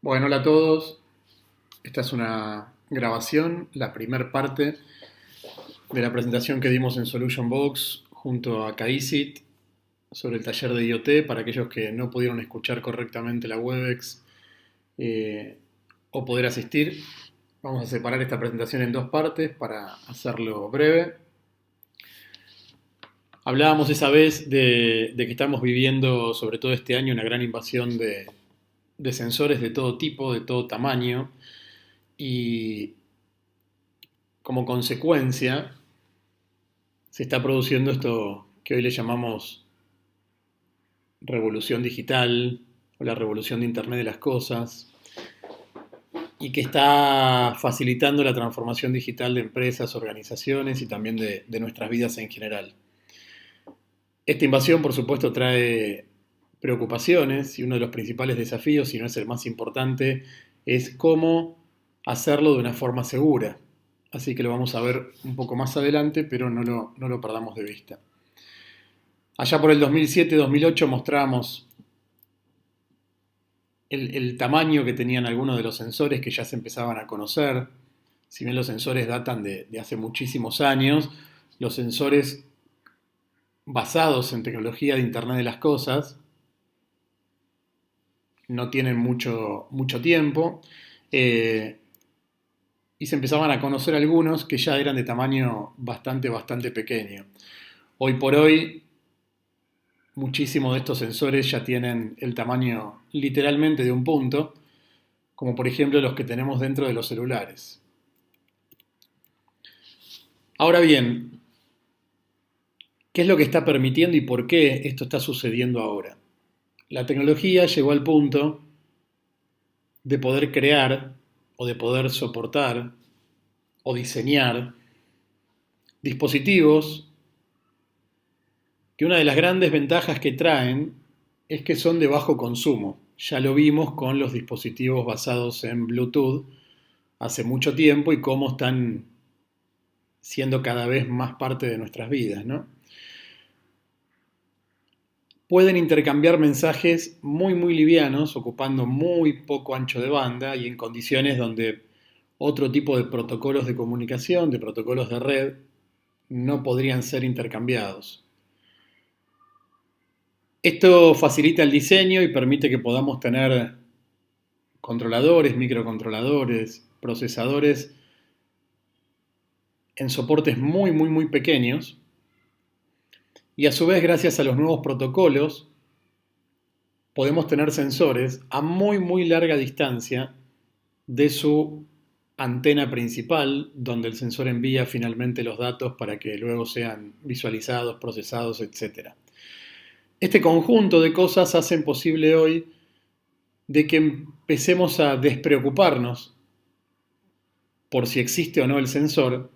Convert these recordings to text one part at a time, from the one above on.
Bueno, hola a todos. Esta es una grabación, la primera parte de la presentación que dimos en Solution Box junto a Kaisit sobre el taller de IoT para aquellos que no pudieron escuchar correctamente la Webex o poder asistir. Vamos a separar esta presentación en dos partes para hacerlo breve. Hablábamos esa vez de que estamos viviendo, sobre todo este año, una gran invasión de sensores de todo tipo, de todo tamaño, y como consecuencia se está produciendo esto que hoy le llamamos revolución digital o la revolución de Internet de las cosas, y que está facilitando la transformación digital de empresas, organizaciones y también de nuestras vidas en general. Esta invasión, por supuesto, trae preocupaciones y uno de los principales desafíos, si no es el más importante, es cómo hacerlo de una forma segura. Así que lo vamos a ver un poco más adelante, pero no lo perdamos de vista. Allá por el 2007-2008 mostramos el tamaño que tenían algunos de los sensores que ya se empezaban a conocer. Si bien los sensores datan de hace muchísimos años, los sensores basados en tecnología de Internet de las Cosas no tienen mucho tiempo, y se empezaban a conocer algunos que ya eran de tamaño bastante pequeño. Hoy por hoy, muchísimos de estos sensores ya tienen el tamaño literalmente de un punto, como por ejemplo los que tenemos dentro de los celulares. Ahora bien, ¿qué es lo que está permitiendo y por qué esto está sucediendo ahora? La tecnología llegó al punto de poder crear o de poder soportar o diseñar dispositivos que una de las grandes ventajas que traen es que son de bajo consumo. Ya lo vimos con los dispositivos basados en Bluetooth hace mucho tiempo y cómo están siendo cada vez más parte de nuestras vidas, ¿no? Pueden intercambiar mensajes muy livianos, ocupando muy poco ancho de banda y en condiciones donde otro tipo de protocolos de comunicación, de protocolos de red, no podrían ser intercambiados. Esto facilita el diseño y permite que podamos tener controladores, microcontroladores, procesadores en soportes muy pequeños, y a su vez, gracias a los nuevos protocolos, podemos tener sensores a muy larga distancia de su antena principal, donde el sensor envía finalmente los datos para que luego sean visualizados, procesados, etc. Este conjunto de cosas hacen posible hoy de que empecemos a despreocuparnos por si existe o no el sensor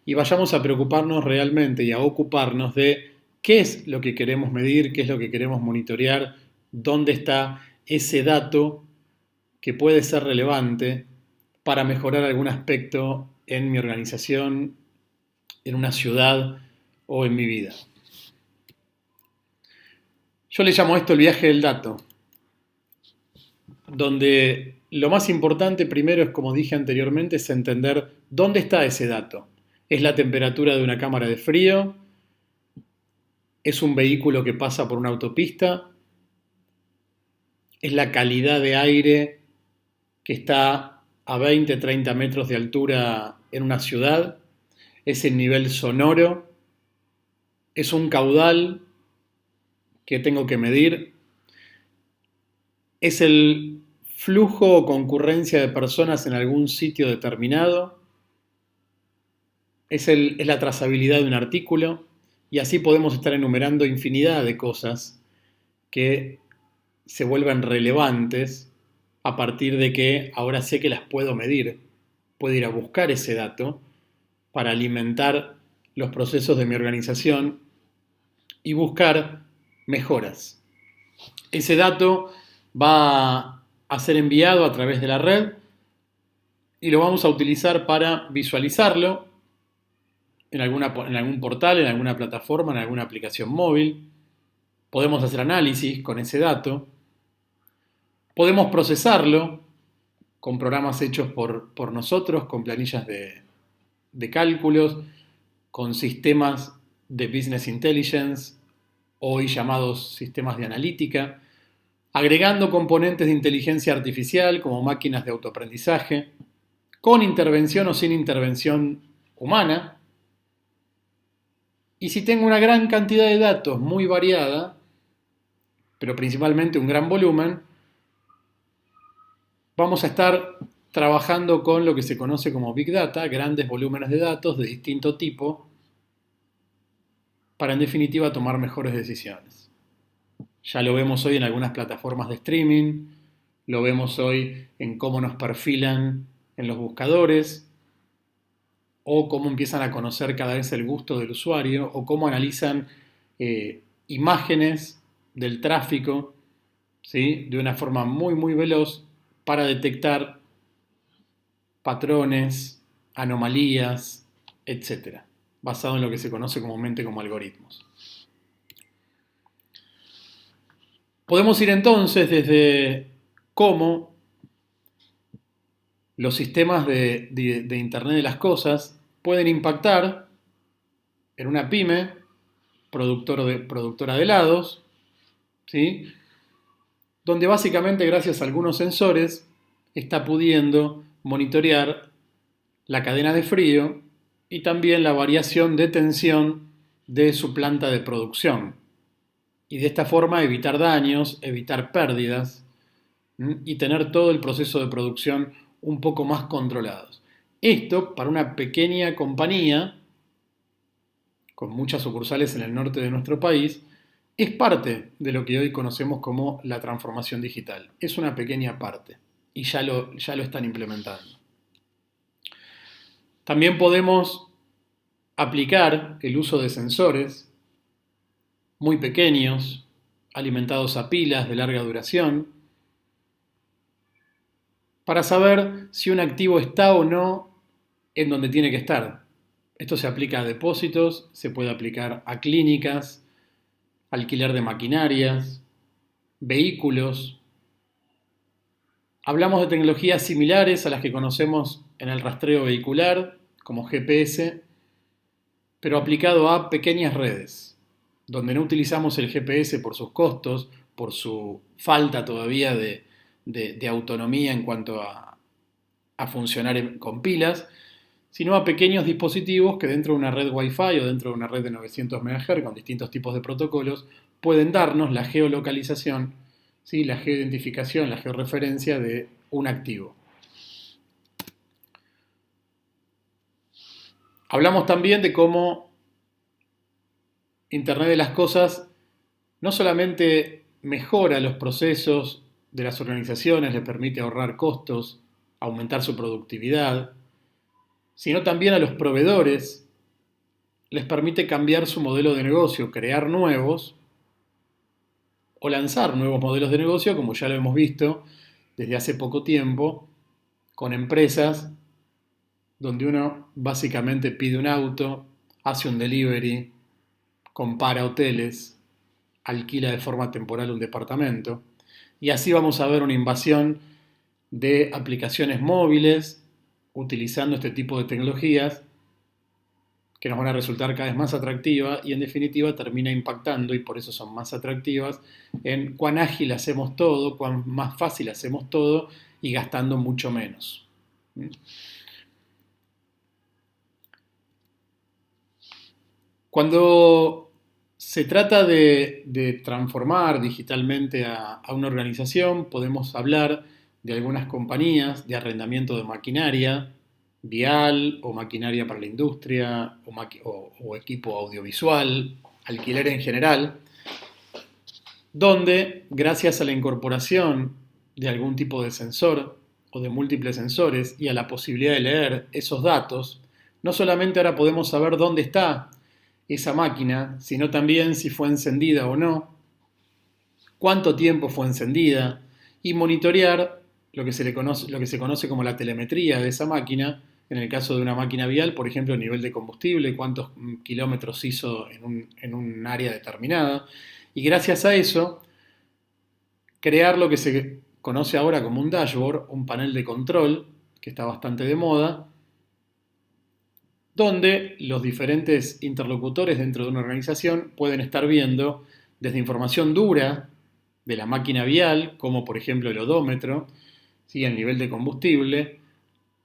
y vayamos a preocuparnos realmente y a ocuparnos de qué es lo que queremos medir, qué es lo que queremos monitorear, dónde está ese dato que puede ser relevante para mejorar algún aspecto en mi organización, en una ciudad o en mi vida. Yo le llamo a esto el viaje del dato, donde lo más importante primero es, como dije anteriormente, es entender dónde está ese dato. ¿Es la temperatura de una cámara de frío? ¿Es un vehículo que pasa por una autopista? ¿Es la calidad de aire que está a 20, 30 metros de altura en una ciudad? ¿Es el nivel sonoro? ¿Es un caudal que tengo que medir? ¿Es el flujo o concurrencia de personas en algún sitio determinado? ¿Es la trazabilidad de un artículo? Y así podemos estar enumerando infinidad de cosas que se vuelven relevantes a partir de que ahora sé que las puedo medir. Puedo ir a buscar ese dato para alimentar los procesos de mi organización y buscar mejoras. Ese dato va a ser enviado a través de la red y lo vamos a utilizar para visualizarlo en algún portal, en alguna plataforma, en alguna aplicación móvil. Podemos hacer análisis con ese dato. Podemos procesarlo con programas hechos por nosotros, con planillas de cálculos, con sistemas de business intelligence, hoy llamados sistemas de analítica, agregando componentes de inteligencia artificial como máquinas de autoaprendizaje, con intervención o sin intervención humana. Y si tengo una gran cantidad de datos muy variada, pero principalmente un gran volumen, vamos a estar trabajando con lo que se conoce como Big Data, grandes volúmenes de datos de distinto tipo, para en definitiva tomar mejores decisiones. Ya lo vemos hoy en algunas plataformas de streaming, lo vemos hoy en cómo nos perfilan en los buscadores, o cómo empiezan a conocer cada vez el gusto del usuario, o cómo analizan imágenes del tráfico, ¿sí? De una forma muy, muy veloz para detectar patrones, anomalías, etc., basado en lo que se conoce comúnmente como algoritmos. Podemos ir entonces desde cómo los sistemas de Internet de las Cosas pueden impactar en una pyme, productora de helados, ¿sí? Donde básicamente gracias a algunos sensores está pudiendo monitorear la cadena de frío y también la variación de tensión de su planta de producción. Y de esta forma evitar daños, evitar pérdidas y tener todo el proceso de producción un poco más controlados. Esto para una pequeña compañía con muchas sucursales en el norte de nuestro país es parte de lo que hoy conocemos como la transformación digital. Es una pequeña parte y ya lo están implementando. También podemos aplicar el uso de sensores muy pequeños, alimentados a pilas de larga duración, para saber si un activo está o no en donde tiene que estar. Esto se aplica a depósitos, se puede aplicar a clínicas, alquiler de maquinarias, vehículos. Hablamos de tecnologías similares a las que conocemos en el rastreo vehicular, como GPS, pero aplicado a pequeñas redes, donde no utilizamos el GPS por sus costos, por su falta todavía de autonomía en cuanto a funcionar con pilas, sino a pequeños dispositivos que dentro de una red Wi-Fi o dentro de una red de 900 MHz con distintos tipos de protocolos pueden darnos la geolocalización, ¿sí? La geoidentificación, la georreferencia de un activo. Hablamos también de cómo Internet de las Cosas no solamente mejora los procesos de las organizaciones, les permite ahorrar costos, aumentar su productividad, sino también a los proveedores les permite cambiar su modelo de negocio, crear nuevos o lanzar nuevos modelos de negocio, como ya lo hemos visto desde hace poco tiempo, con empresas donde uno básicamente pide un auto, hace un delivery, compara hoteles, alquila de forma temporal un departamento, y así vamos a ver una invasión de aplicaciones móviles utilizando este tipo de tecnologías que nos van a resultar cada vez más atractivas y en definitiva termina impactando, y por eso son más atractivas, en cuán ágil hacemos todo, cuán más fácil hacemos todo y gastando mucho menos. Cuando se trata de transformar digitalmente a una organización, podemos hablar de algunas compañías de arrendamiento de maquinaria, vial o maquinaria para la industria o equipo audiovisual, alquiler en general, donde gracias a la incorporación de algún tipo de sensor o de múltiples sensores y a la posibilidad de leer esos datos, no solamente ahora podemos saber dónde está esa máquina, sino también si fue encendida o no, cuánto tiempo fue encendida y monitorear lo que se conoce como la telemetría de esa máquina. En el caso de una máquina vial, por ejemplo, el nivel de combustible, cuántos kilómetros hizo en un área determinada. Y gracias a eso, crear lo que se conoce ahora como un dashboard, un panel de control, que está bastante de moda, donde los diferentes interlocutores dentro de una organización pueden estar viendo desde información dura de la máquina vial, como por ejemplo el odómetro, ¿sí? El nivel de combustible,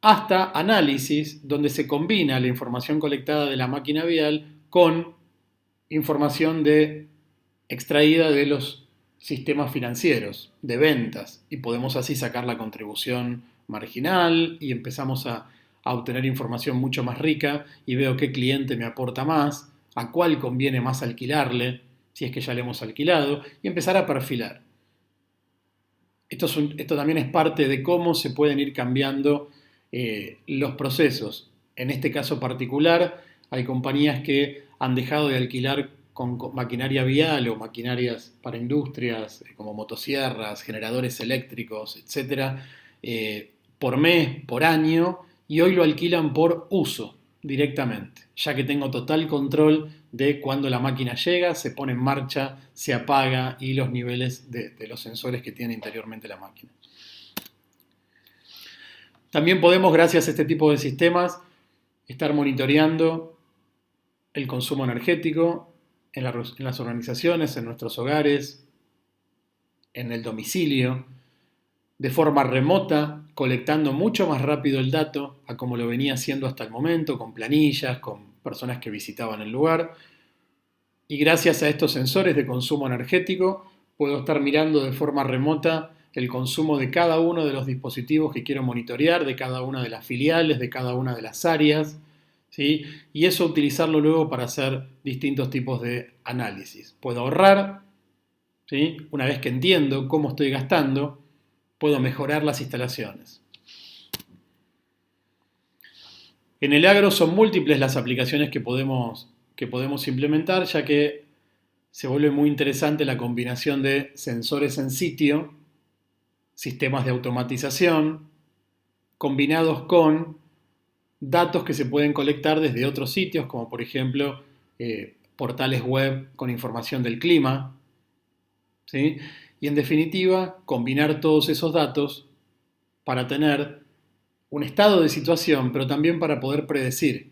hasta análisis, donde se combina la información colectada de la máquina vial con información extraída de los sistemas financieros, de ventas, y podemos así sacar la contribución marginal y empezamos a obtener información mucho más rica y veo qué cliente me aporta más, a cuál conviene más alquilarle, si es que ya le hemos alquilado, y empezar a perfilar. Esto también es parte de cómo se pueden ir cambiando los procesos. En este caso particular, hay compañías que han dejado de alquilar con maquinaria vial o maquinarias para industrias como motosierras, generadores eléctricos, etcétera, por mes, por año, y hoy lo alquilan por uso directamente, ya que tengo total control de cuando la máquina llega, se pone en marcha, se apaga y los niveles de los sensores que tiene interiormente la máquina. También podemos, gracias a este tipo de sistemas, estar monitoreando el consumo energético en las organizaciones, en nuestros hogares, en el domicilio, de forma remota, colectando mucho más rápido el dato a como lo venía haciendo hasta el momento, con planillas, con personas que visitaban el lugar. Y gracias a estos sensores de consumo energético, puedo estar mirando de forma remota el consumo de cada uno de los dispositivos que quiero monitorear, de cada una de las filiales, de cada una de las áreas, ¿sí? Y eso utilizarlo luego para hacer distintos tipos de análisis. Puedo ahorrar, ¿sí? Una vez que entiendo cómo estoy gastando, puedo mejorar las instalaciones. En el agro son múltiples las aplicaciones que podemos implementar, ya que se vuelve muy interesante la combinación de sensores en sitio, sistemas de automatización, combinados con datos que se pueden colectar desde otros sitios, como por ejemplo portales web con información del clima, ¿sí? Y en definitiva, combinar todos esos datos para tener un estado de situación, pero también para poder predecir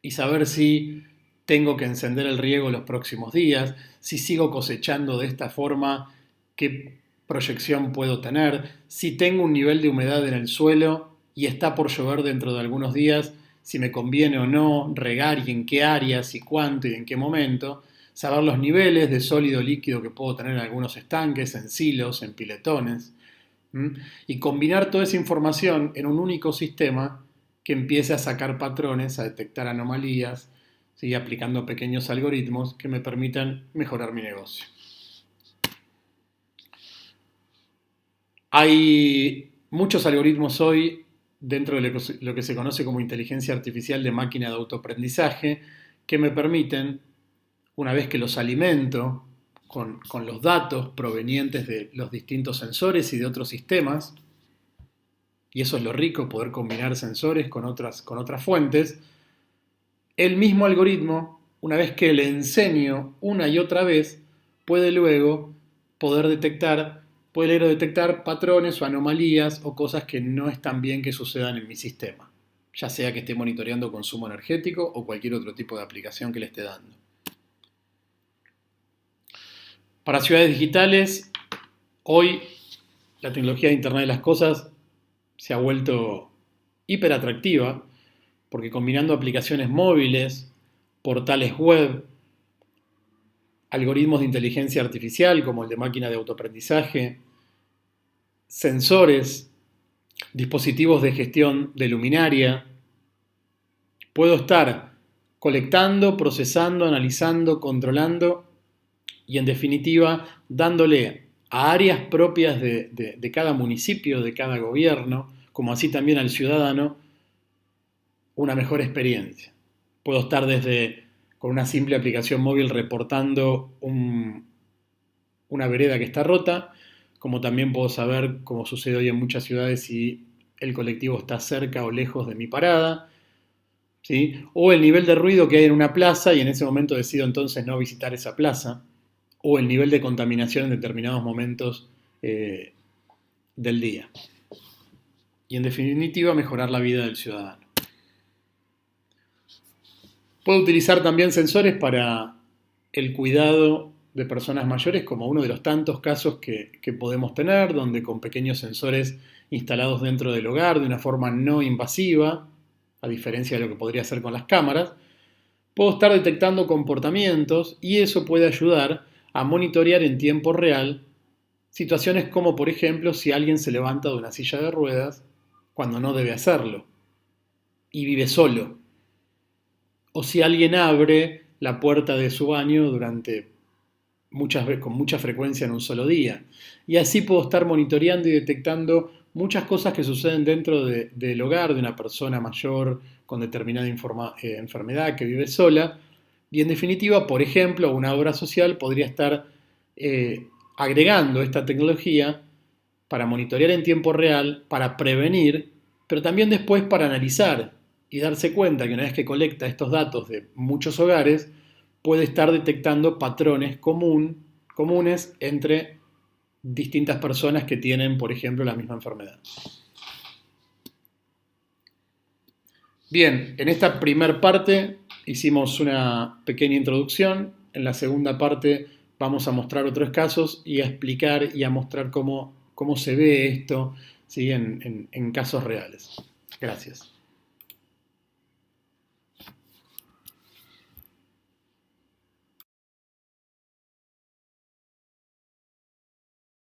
y saber si tengo que encender el riego los próximos días, si sigo cosechando de esta forma, qué proyección puedo tener, si tengo un nivel de humedad en el suelo y está por llover dentro de algunos días, si me conviene o no regar y en qué áreas y cuánto y en qué momento, saber los niveles de sólido líquido que puedo tener en algunos estanques, en silos, en piletones, y combinar toda esa información en un único sistema que empiece a sacar patrones, a detectar anomalías, ¿sí? Aplicando pequeños algoritmos que me permitan mejorar mi negocio. Hay muchos algoritmos hoy dentro de lo que se conoce como inteligencia artificial de máquina de autoaprendizaje que me permiten, una vez que los alimento con los datos provenientes de los distintos sensores y de otros sistemas, y eso es lo rico, poder combinar sensores con otras fuentes, el mismo algoritmo, una vez que le enseño una y otra vez, puede luego poder detectar patrones o anomalías o cosas que no están bien que sucedan en mi sistema, ya sea que esté monitoreando consumo energético o cualquier otro tipo de aplicación que le esté dando. Para ciudades digitales, hoy la tecnología de Internet de las Cosas se ha vuelto hiper atractiva porque combinando aplicaciones móviles, portales web, algoritmos de inteligencia artificial como el de máquina de autoaprendizaje, sensores, dispositivos de gestión de luminaria, puedo estar colectando, procesando, analizando, controlando y en definitiva dándole a áreas propias de cada municipio, de cada gobierno, como así también al ciudadano, una mejor experiencia. Puedo estar con una simple aplicación móvil reportando una vereda que está rota, como también puedo saber, como sucede hoy en muchas ciudades, si el colectivo está cerca o lejos de mi parada, ¿sí? O el nivel de ruido que hay en una plaza y en ese momento decido entonces no visitar esa plaza, o el nivel de contaminación en determinados momentos del día. Y en definitiva, mejorar la vida del ciudadano. Puede utilizar también sensores para el cuidado de personas mayores, como uno de los tantos casos que podemos tener, donde con pequeños sensores instalados dentro del hogar de una forma no invasiva, a diferencia de lo que podría hacer con las cámaras, puedo estar detectando comportamientos y eso puede ayudar a monitorear en tiempo real situaciones como, por ejemplo, si alguien se levanta de una silla de ruedas cuando no debe hacerlo y vive solo, o si alguien abre la puerta de su baño con mucha frecuencia en un solo día. Y así puedo estar monitoreando y detectando muchas cosas que suceden dentro del hogar de una persona mayor con determinada enfermedad que vive sola. Y en definitiva, por ejemplo, una obra social podría estar agregando esta tecnología para monitorear en tiempo real, para prevenir, pero también después para analizar y darse cuenta que una vez que colecta estos datos de muchos hogares, puede estar detectando patrones comunes entre distintas personas que tienen, por ejemplo, la misma enfermedad. Bien, en esta primera parte hicimos una pequeña introducción. En la segunda parte vamos a mostrar otros casos y a explicar y a mostrar cómo se ve esto, ¿sí? en casos reales. Gracias.